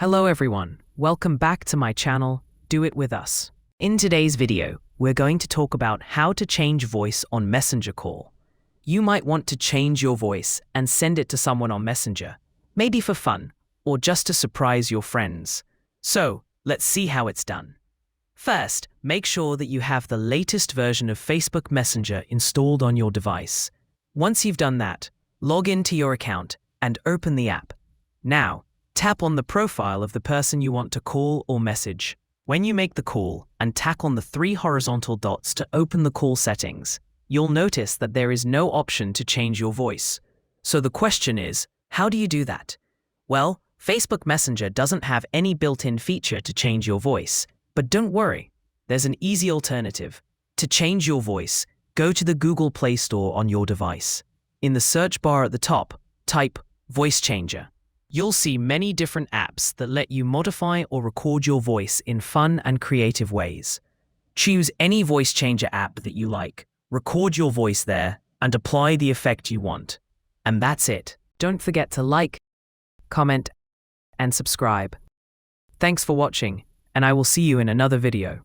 Hello everyone, welcome back to my channel, Do It With Us. In today's video, we're going to talk about how to change voice on Messenger call. You might want to change your voice and send it to someone on Messenger, maybe for fun, or just to surprise your friends. So, let's see how it's done. First, make sure that you have the latest version of Facebook Messenger installed on your device. Once you've done that, log into your account and open the app. Now, tap on the profile of the person you want to call or message. When you make the call and tap on the 3 horizontal dots to open the call settings, you'll notice that there is no option to change your voice. So the question is, how do you do that? Well, Facebook Messenger doesn't have any built-in feature to change your voice, but don't worry, there's an easy alternative. To change your voice, go to the Google Play Store on your device. In the search bar at the top, type Voice Changer. You'll see many different apps that let you modify or record your voice in fun and creative ways. Choose any voice changer app that you like, record your voice there, and apply the effect you want. And that's it. Don't forget to like, comment, and subscribe. Thanks for watching, and I will see you in another video.